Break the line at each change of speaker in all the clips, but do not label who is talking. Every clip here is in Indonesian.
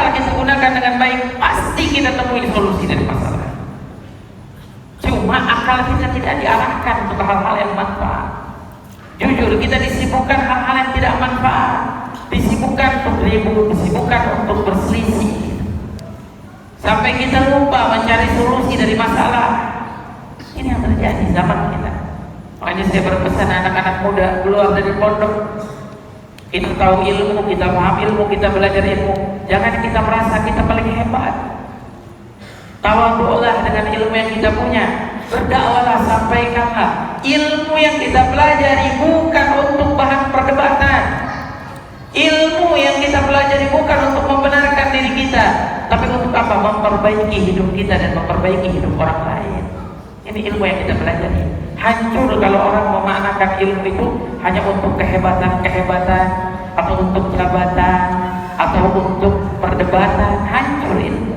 akal kita gunakan dengan baik, pasti kita temui solusi dari masalah. Cuma akal kita tidak diarahkan untuk hal-hal yang manfaat. Jujur, kita disibukkan hal-hal yang tidak manfaat, disibukkan untuk ribut, disibukkan untuk berselisih, sampai kita lupa mencari solusi dari masalah. Ini yang terjadi zaman kita. Makanya saya berpesan anak-anak muda keluar dari pondok, kita tahu ilmu, kita paham ilmu, kita belajar ilmu, jangan kita merasa kita paling hebat. Tawadhu'lah dengan ilmu yang kita punya, berdakwalah, sampaikanlah ilmu yang kita pelajari, bukan untuk bahan perdebatan. Ilmu yang kita pelajari bukan untuk membenarkan diri kita, tapi untuk apa? Memperbaiki hidup kita dan memperbaiki hidup orang lain. Ini ilmu yang kita pelajari. Hancur kalau orang memaknakan ilmu itu hanya untuk kehebatan-kehebatan, atau untuk jabatan, atau untuk perdebatan. Hancur ilmu.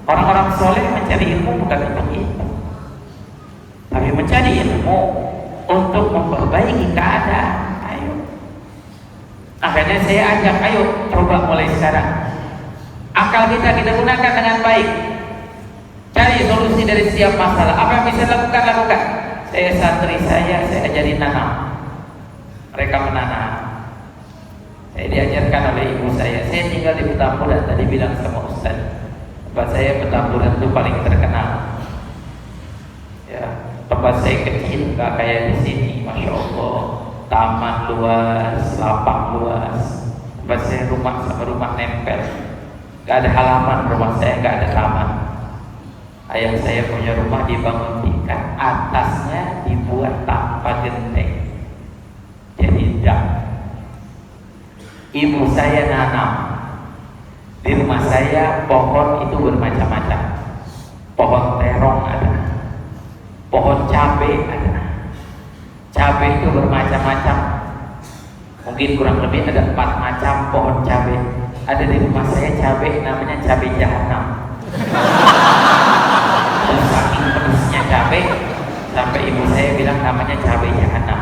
Orang-orang soleh mencari ilmu bukan untuk itu, tapi mencari ilmu untuk memperbaiki keadaan. Ayo. Akhirnya saya ajak, ayo coba mulai sekarang. Akal kita gunakan dengan baik. Cari solusi dari setiap masalah. Apa yang bisa lakukan. Saya santri saya ajarin nanam. Mereka menanam. Saya diajarkan oleh ibu saya. Saya tinggal di Petamburan. Tadi bilang sama Ustaz, tempat saya Petamburan itu paling terkenal. Ya, tempat saya kecil, nggak kayak di sini. Masya Allah, taman luas, lapang luas. Tempat saya rumah sama rumah nempel. Gak ada halaman rumah saya, gak ada taman. Ayah saya punya rumah dibangun tingkat, atasnya dibuat tanpa genteng, jadi dak. Ibu saya nanam. Di rumah saya pohon itu bermacam-macam. Pohon terong ada, pohon cabai ada. Cabai itu bermacam-macam. Mungkin kurang lebih ada 4 macam pohon cabai. Ada di rumah saya cabai namanya cabai jahanam. Saking pedasnya cabai sampai ibu saya bilang namanya cabai jahanam.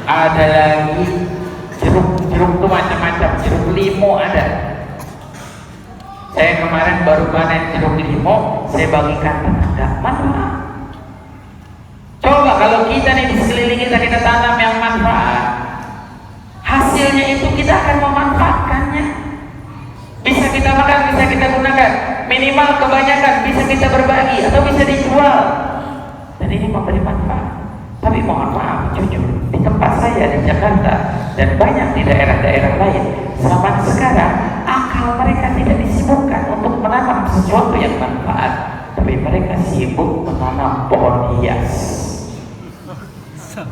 Ada lagi jeruk tuh macam-macam. Jeruk limau ada. Saya kemarin baru panen jeruk limau, saya bagikan tetangga. Mana? Coba kalau kita nih di sekeliling kita tanam yang manfaat, hasilnya itu kita akan memanfaatkannya. Bisa kita makan, bisa kita gunakan. Minimal kebanyakan bisa kita berbagi atau bisa dijual. Dan ini memberi manfaat. Tapi mohon maaf, jujur, di tempat saya di Jakarta dan banyak di daerah-daerah lain, zaman sekarang akal mereka tidak disibukkan untuk menanam sesuatu yang manfaat, tapi mereka sibuk menanam pohon hias.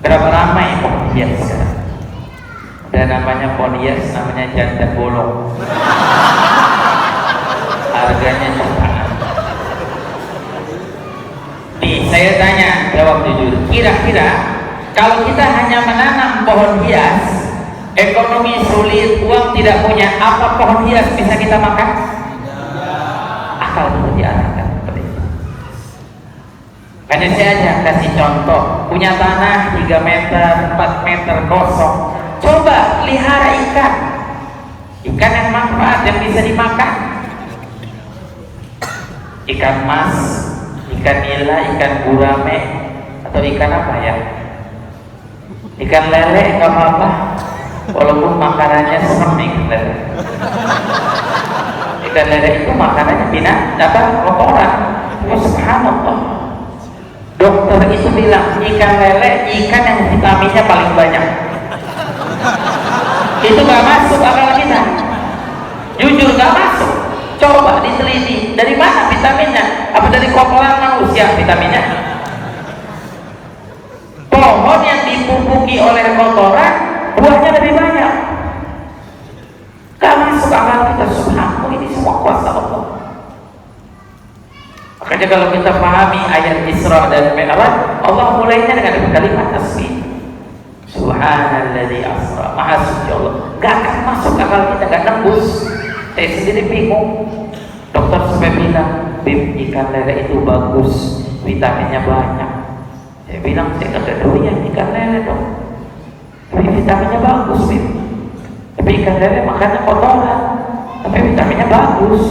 Berapa ramai pohon hias sekarang? Dan namanya pohon hias, namanya janda bolong. Harganya jutaan. Nih, saya tanya, jawab jujur. Kira-kira kalau kita hanya menanam pohon hias, ekonomi sulit, uang tidak punya, apa pohon hias bisa kita makan? Akal itu diarahkan seperti itu. Karena saya aja kasih contoh, punya tanah 3 meter, 4 meter kosong. Coba pelihara ikan yang manfaat, yang bisa dimakan. Ikan mas, ikan nila, ikan gurame, atau ikan apa ya? Ikan lele nggak apa-apa, walaupun makanannya serem ikan lele. Ikan lele itu makanannya dapat kotoran. Subhanallah. Dokter itu bilang ikan lele ikan yang vitaminnya paling banyak. Itu gak masuk akal kita. Jujur gak masuk. Coba diteliti, dari mana vitaminnya? Apa dari kotoran manusia vitaminnya? Pohon yang dipupuki oleh kotoran, buahnya lebih banyak. Gak masuk akal kita. Subhanallah, ini semua kuasa Allah. Makanya kalau kita pahami ayat Isra dan Mi'raj, Allah mulainya dengan kalimat tasbih. Subhanalladzi asra, maha suci Allah. Gak akan masuk akal kita, gak nembus. Saya sendiri bingung. Dokter sampai bilang, Bim, ikan lele itu bagus, vitaminnya banyak. Saya bilang, saya kagak doyan ikan lele dong, tapi vitaminnya bagus, Bim. Tapi ikan lele makannya kotoran. tapi vitaminnya bagus,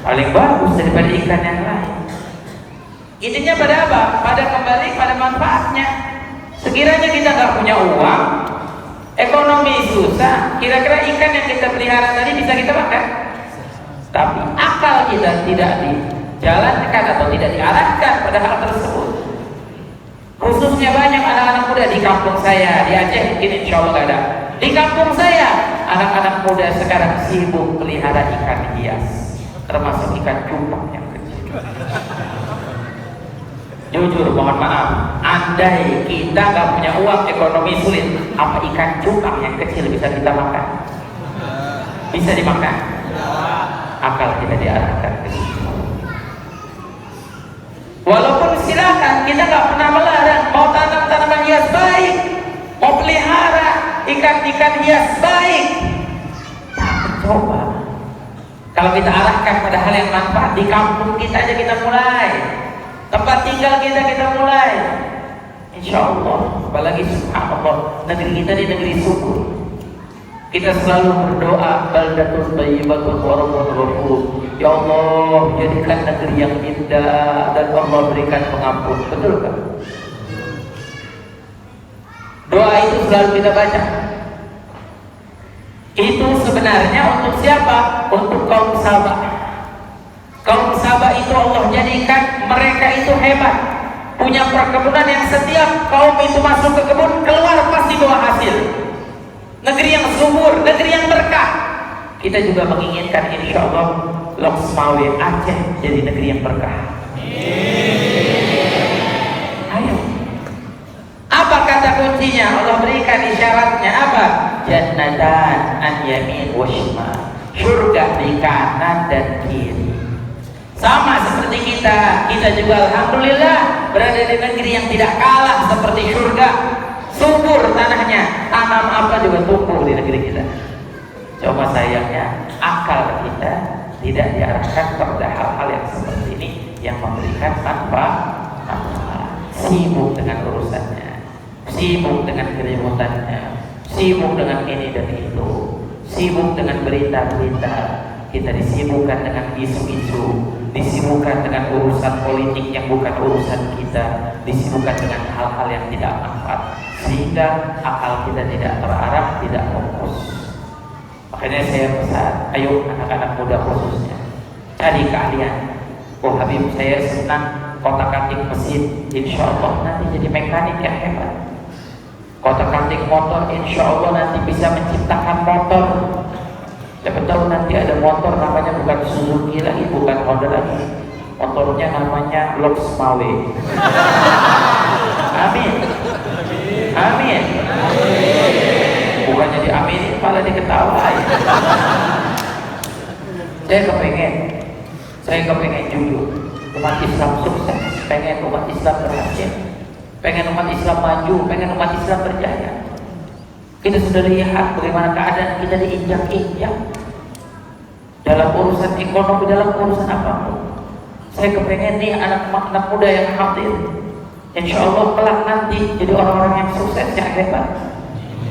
paling bagus daripada ikan yang lain. Intinya pada apa? Pada kembali pada manfaatnya. Sekiranya kita nggak punya uang, ekonomi susah, kira-kira ikan yang kita pelihara tadi bisa kita makan? Tapi akal kita tidak dijalankan atau tidak diarahkan pada hal tersebut. Khususnya banyak anak-anak muda di kampung saya, di Aceh mungkin insya Allah ada. Di kampung saya, anak-anak muda sekarang sibuk pelihara ikan hias, termasuk ikan cupang yang kecil. Jujur, mohon maaf, andai kita nggak punya uang, ekonomi sulit, apa ikan cupang yang kecil bisa kita makan? Bisa dimakan? Akal kita diarahkan ke situ. Walaupun silakan, kita nggak pernah melarang mau tanam tanaman hias baik, mau pelihara ikan-ikan hias baik. Tapi coba, kalau kita arahkan pada hal yang manfaat, di kampung kita aja kita mulai, tempat tinggal kita mulai. Insya Allah, apalagi subhanallah, negeri kita ini negeri subur. Kita selalu berdoa, baldatun thayyibatun wa rabbun ghafur. Ya Allah, jadikan negeri yang indah dan Allah berikan pengampun. Betul kan? Doa itu selalu kita baca. Itu sebenarnya untuk siapa? Untuk kaum Sabah. Kaum Sabah itu Allah jadikan mereka itu hebat, punya perkebunan yang setiap kaum itu masuk ke kebun, keluar pasti bawa hasil. Negeri yang subur, negeri yang berkah. Kita juga menginginkan insya Allah Loksmawe Aceh jadi negeri yang berkah. Ayo. Apa kata kuncinya? Allah berikan isyaratnya apa? Jannatan an yamin wa shimal. Surga di kanan dan kiri. Sama seperti kita juga alhamdulillah berada di negeri yang tidak kalah seperti surga. Subur tanahnya, tanam apa juga tumbuh di negeri kita. Coba sayangnya akal kita tidak diarahkan pada hal-hal yang seperti ini yang memberikan manfaat. Sibuk dengan urusannya, sibuk dengan keributannya, sibuk dengan ini dan itu, sibuk dengan berita-berita. Kita disibukkan dengan isu-isu, disibukkan dengan urusan politik yang bukan urusan kita, disibukkan dengan hal-hal yang tidak manfaat, sehingga akal kita tidak terarah, tidak fokus. Makanya saya pesan, ayo anak-anak muda khususnya, cari keahlian. Oh Habib, saya senang kotak-katik mesin, insya Allah nanti jadi mekanik yang hebat. Kotak-katik motor, insya Allah nanti bisa menciptakan motor. Siapa tahu nanti ada motor namanya bukan Suzuki lagi, bukan Honda lagi, motornya namanya Loksmawe. Amin. Amin. Bukannya diaminin, malah diketawain. Saya kepengen jujur, umat Islam sukses, pengen umat Islam berhasil, pengen umat Islam maju, pengen umat Islam berjaya. Kita sudah lihat bagaimana keadaan kita diinjak-injak dalam urusan ekonomi, dalam urusan apapun. Saya kepengen nih anak-anak muda yang hadir, insya Allah kelak nanti jadi orang-orang yang sukses, yang hebat,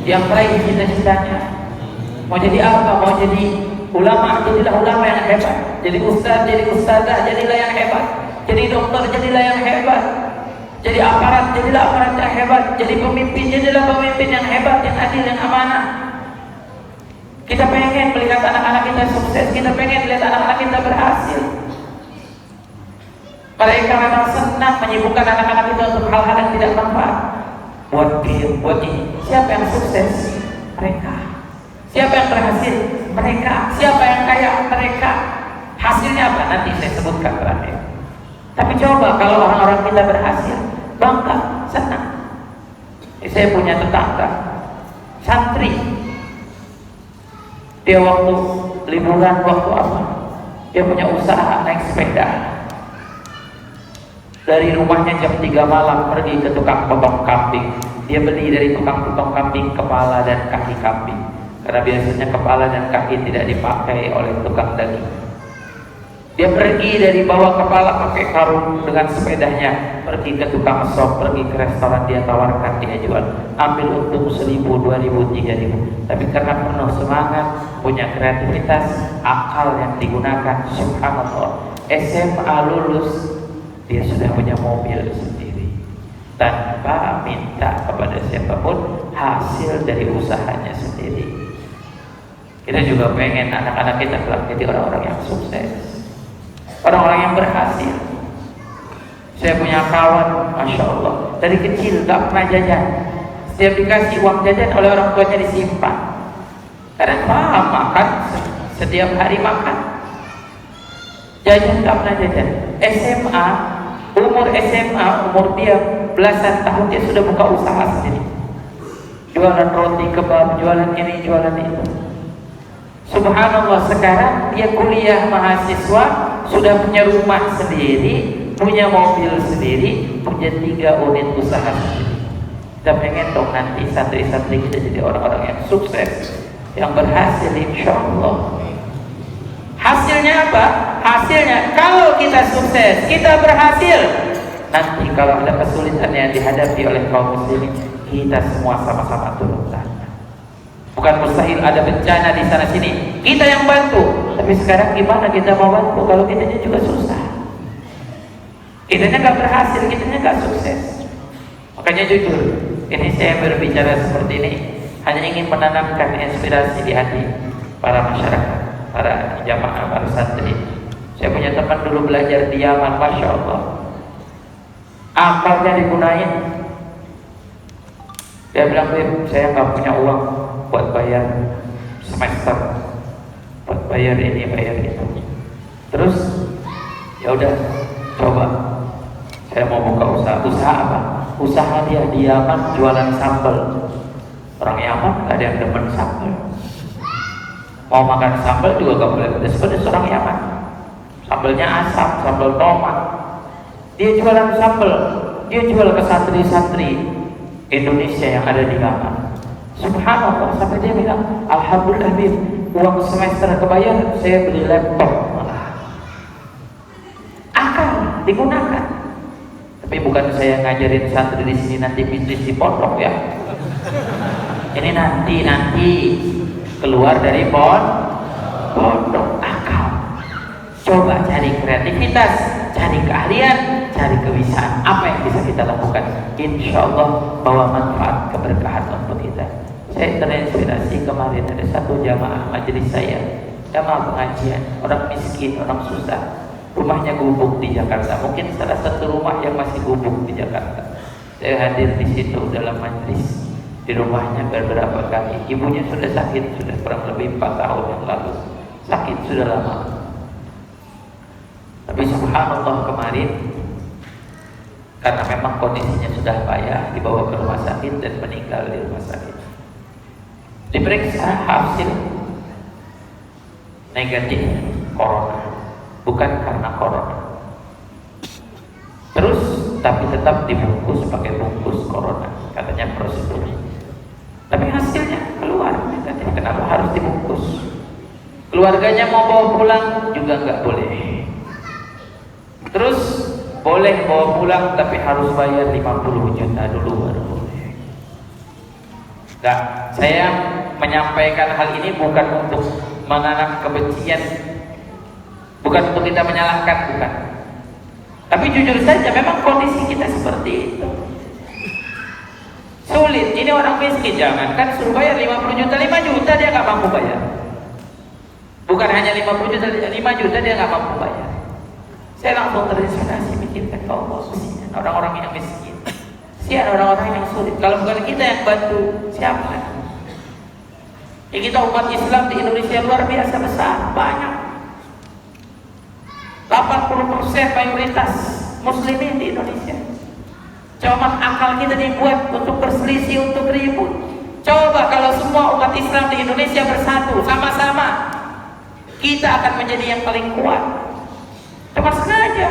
yang meraih cita-citanya. Mau jadi apa? Mau jadi ulama, jadilah ulama yang hebat. Jadi ustaz, jadi ustazah, jadilah yang hebat. Jadi dokter, jadilah yang hebat. Jadi aparat, jadilah aparat yang hebat. Jadi pemimpin, jadilah pemimpin yang hebat, yang adil, yang amanah. Kita pengen melihat anak-anak kita sukses, kita pengen lihat anak-anak kita berhasil. Mereka memang senang menyibukkan anak-anak kita untuk hal-hal yang tidak manfaat. Buat game, buat ini. Siapa yang sukses? Mereka. Siapa yang berhasil? Mereka. Siapa yang kaya? Mereka. Hasilnya apa? Nanti saya sebutkan terakhir. Tapi coba kalau orang-orang kita berhasil, bangga, senang. Saya punya tetangga, santri. Dia waktu liburan, waktu apa? Dia punya usaha naik sepeda. Dari rumahnya jam 3 malam pergi ke tukang potong kambing. Dia beli dari tukang potong kambing kepala dan kaki kambing. Karena biasanya kepala dan kaki tidak dipakai oleh tukang daging. Dia pergi dari bawah kepala pakai karung dengan sepedanya, pergi ke tukang sop, pergi ke restoran, dia tawarkan, dia jual, ambil untung 1.000, 2.000, 3.000. Tapi karena penuh semangat, punya kreativitas, akal yang digunakan, subhanallah, SMA lulus, dia sudah punya mobil sendiri tanpa minta kepada siapapun, hasil dari usahanya sendiri. Kita juga pengen anak-anak kita kelak jadi orang-orang yang sukses, orang-orang yang berhasil. Saya punya kawan, masya Allah, dari kecil gak pernah jajan. Setiap dikasih uang jajan oleh orang tuanya disimpan. Karena paham makan, setiap hari makan. Jajan gak pernah jajan. umur SMA, umur dia belasan tahun, dia sudah buka usaha sendiri. Jualan roti kebab, jualan ini, jualan itu. Subhanallah, sekarang dia kuliah mahasiswa, sudah punya rumah sendiri, punya mobil sendiri, punya 3 unit usaha sendiri. Kita pengen dong nanti santri-santri kita jadi orang-orang yang sukses, yang berhasil, insya Allah. Hasilnya apa? Hasilnya kalau kita sukses, kita berhasil. Nanti kalau ada kesulitan yang dihadapi oleh kaum muslimin, kita semua sama-sama turun tangan. Bukan mustahil ada bencana di sana sini, kita yang bantu. Tapi sekarang gimana kita mau bantu kalau kitanya juga susah? Kitanya gak berhasil, kitanya gak sukses. Makanya jujur, ini saya berbicara seperti ini hanya ingin menanamkan inspirasi di hati para masyarakat, para jamaah, para santri. Saya punya teman dulu belajar di Yaman, masya Allah, akalnya digunain. Dia bilang, saya nggak punya uang buat bayar semester, buat bayar ini, bayar itu. Terus ya udah, coba saya mau buka usaha. Usaha apa? Usaha dia di Yaman jualan sambal. Orang Yaman nggak ada yang demen sambal. Mau makan sambal juga gak boleh pedas-pedas, orang Yaman. Sambalnya asam, sambal tomat. Dia jualan sambal, dia jual ke santri-santri Indonesia yang ada di Yaman. Subhanallah, sampai dia bilang, alhamdulillah Bib, uang semester kebayar, saya beli laptop. Akal digunakan. Tapi bukan saya ngajarin santri di sini nanti bisnis di pondok ya. Ini nanti keluar dari pondok, akal. Coba cari kreativitas, cari keahlian, cari kewisaan. Apa yang bisa kita lakukan? Insya Allah bawa manfaat, keberkahan untuk kita. Saya terinspirasi kemarin ada satu jamaah majelis saya, jamaah pengajian, orang miskin, orang susah. Rumahnya gubuk di Jakarta, mungkin salah satu rumah yang masih gubuk di Jakarta. Saya hadir di situ dalam majelis. Di rumahnya beberapa kali, ibunya sudah sakit, sudah kurang lebih 4 tahun yang lalu, sakit sudah lama. Tapi subhanallah kemarin, karena memang kondisinya sudah payah, dibawa ke rumah sakit dan meninggal di rumah sakit. Diperiksa, hasil negatif corona, bukan karena corona. Terus tapi tetap dibungkus pakai bungkus corona, katanya prosedur. Tapi hasilnya keluar negatif. Kenapa harus dibungkus? Keluarganya mau bawa pulang juga nggak boleh. Terus boleh bawa pulang tapi harus bayar 50 juta dulu baru boleh. Nggak, saya menyampaikan hal ini bukan untuk menanam kebencian, bukan untuk kita menyalahkan, bukan. Tapi jujur saja memang kondisi kita seperti itu. Sulit, ini orang miskin, jangankan suruh bayar 50 juta, 5 juta dia nggak mampu bayar. Bukan hanya 50 juta, 5 juta dia nggak mampu bayar. Saya langsung terinspirasi mikirkan, Allah, kesian orang-orang yang miskin, kesian orang-orang yang sulit. Kalau bukan kita yang bantu, siapa? Ya, kita umat Islam di Indonesia luar biasa besar, banyak. 80% mayoritas muslimin di Indonesia. Coba akal kita dibuat untuk berselisih, untuk ribut. Coba kalau semua umat Islam di Indonesia bersatu, sama-sama, kita akan menjadi yang paling kuat. Cuma sengaja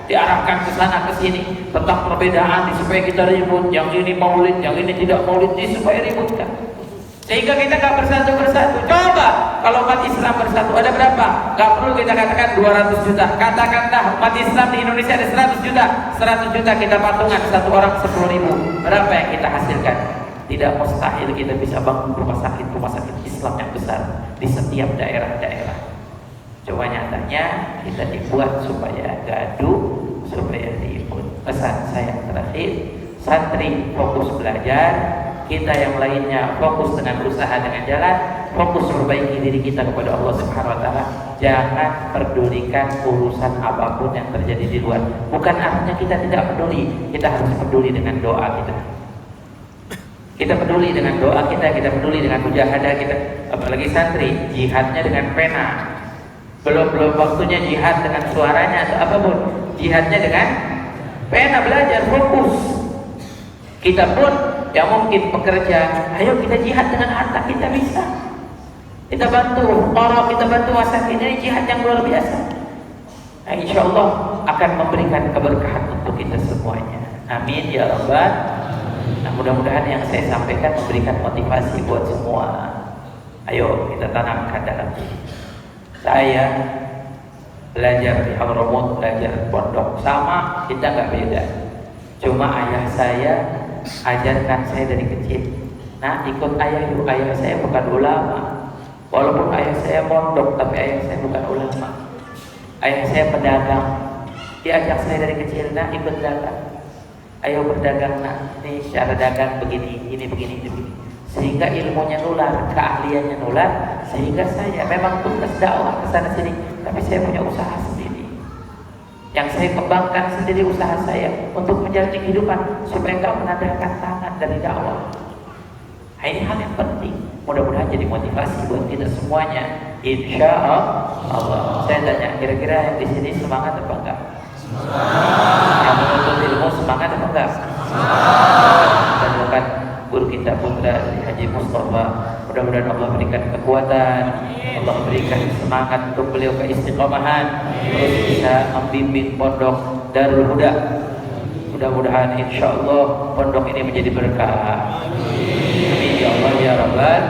diarahkan ke sana ke sini tentang perbedaan supaya kita ribut. Yang ini maulid, yang ini tidak maulid, supaya ributkan. Sehingga kita nggak bersatu-bersatu. Coba kalau umat Islam bersatu ada berapa? Nggak perlu kita katakan 200 juta. Katakanlah umat Islam di Indonesia ada 100 juta. 100 juta kita patungan, satu orang 10.000. Berapa yang kita hasilkan? Tidak mustahil kita bisa bangun rumah sakit Islam yang besar di setiap daerah-daerah. Cuma nyatanya kita dibuat supaya gaduh, supaya ribut. Pesan saya terakhir, santri fokus belajar, kita yang lainnya fokus dengan usaha, dengan jalan, fokus perbaiki diri kita kepada Allah Subhanahu wa taala. Jangan pedulikan urusan apapun yang terjadi di luar. Bukan artinya kita tidak peduli, kita harus peduli dengan doa kita. Kita peduli dengan doa kita peduli dengan mujahadah kita. Apalagi santri, jihadnya dengan pena. Belum waktunya jihad dengan suaranya atau apapun. Jihadnya dengan pena, belajar, fokus. Kita pun yang mungkin pekerja, ayo kita jihad dengan harta kita bisa. Kita bantu orang, kita bantu masyarakat, ini jihad yang luar biasa. Nah, insya Allah akan memberikan keberkahan untuk kita semuanya. Amin ya rabbal. Nah, mudah-mudahan yang saya sampaikan memberikan motivasi buat semua. Ayo kita tanamkan dalam diri. Saya belajar di Hadramaut, belajar pondok, sama kita nggak beda. Cuma ayah saya ajarkan saya dari kecil. Nah, ikut ayah yuk. Ayah saya bukan ulama. Walaupun ayah saya pondok, tapi ayah saya bukan ulama. Ayah saya pedagang. Dia ajak saya dari kecil, nah ikut dagang. Ayo berdagang, nah ini cara dagang begini, ini begini, ini begini. Sehingga ilmunya nular, keahliannya nular. Sehingga saya memang tugas dakwah ke sana sini, tapi saya punya usaha sendiri. Yang saya kembangkan sendiri usaha saya untuk menjalani kehidupan supaya nggak menadahkan tangan dari dakwah. Nah, ini hal yang penting. Mudah-mudahan jadi motivasi buat kita semuanya. Insya Allah. Saya tanya, kira-kira yang di sini semangat apa enggak? Semangat. Yang menuntut ilmu semangat apa enggak? Semangat. Dan bukan guru kita putra Haji Mustafa. Mudah-mudahan Allah berikan kekuatan, Allah berikan semangat untuk beliau keistiqomahan, terus bisa membimbing pondok Darul Huda. Mudah-mudahan insya Allah pondok ini menjadi berkah. Amin ya Allah ya Rabbal.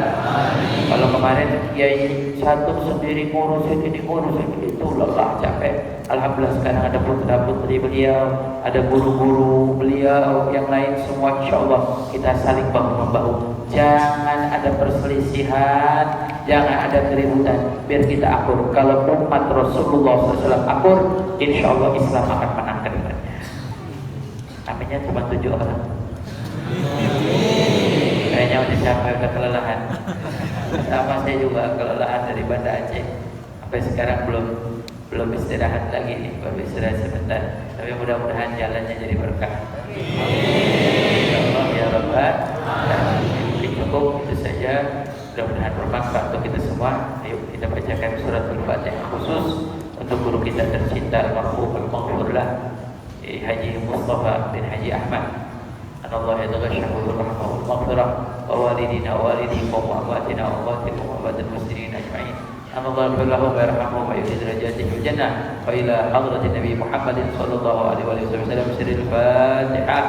Kalau kemarin kiai satu sendiri ngurus ini itu lelah, capek. Alhamdulillah sekarang ada putra-putri beliau, ada guru-guru beliau, yang lain semua insya Allah kita saling bahu-membahu. Jangan ada perselisihan, jangan ada keributan, biar kita akur. Kalau umat Rasulullah SAW akur, insya Allah Islam akan menang ke depannya. Aminnya cuma 7 orang. Kayaknya udah capek, udah kelelahan. Sama saya juga kelelahan dari Banda Aceh. Sampai sekarang belum istirahat lagi nih, baru istirahat sebentar. Tapi mudah-mudahan jalannya jadi berkah. Ya Allah ya Rabbal. Mungkin cukup itu saja. Mudah-mudahan bermanfaat untuk kita semua. Ayo kita bacakan surat Al-Fatihah khusus untuk guru kita tercinta almarhum al-maghfurlah Haji Mustafa bin Haji Ahmad. Allah yataghashahu rahmahul maghfirah wa walidina wa walidikum wa abatina wa ammatikum wa abatil muslimin ajma'in. Allah yarhamhu wa yarhamhu wa yudhil darajatihi fil jannah wa ila hadratin Nabi Muhammadin sallallahu alaihi wasallam sirril Fatihah.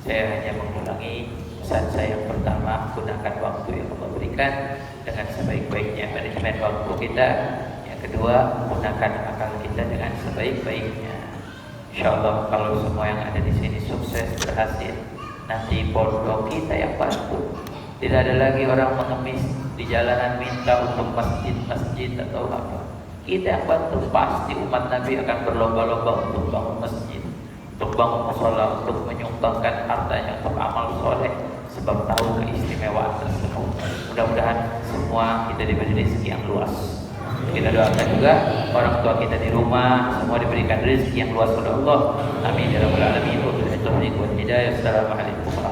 Saya hanya mengulangi pesan saya yang pertama, gunakan waktu yang Allah berikan dengan sebaik-baiknya, manajemen waktu kita. Yang kedua, gunakan akal kita dengan sebaik-baiknya. Insya Allah kalau semua yang ada di sini sukses, berhasil, nanti pondok kita yang bantu. Tidak ada lagi orang mengemis di jalanan minta untuk masjid atau apa. Kita yang bantu, pasti umat Nabi akan berlomba-lomba untuk bangun masjid, untuk bangun musola, untuk menyumbangkan hartanya untuk amal soleh, sebab tahu keistimewaan tersebut. Mudah-mudahan semua kita diberi rezeki yang luas. Kita doakan juga orang tua kita di rumah semua diberikan rezeki yang luas oleh Allah. Amin ya rabbal alamin. Wabillahi taufiq wal hidayah. Assalamualaikum.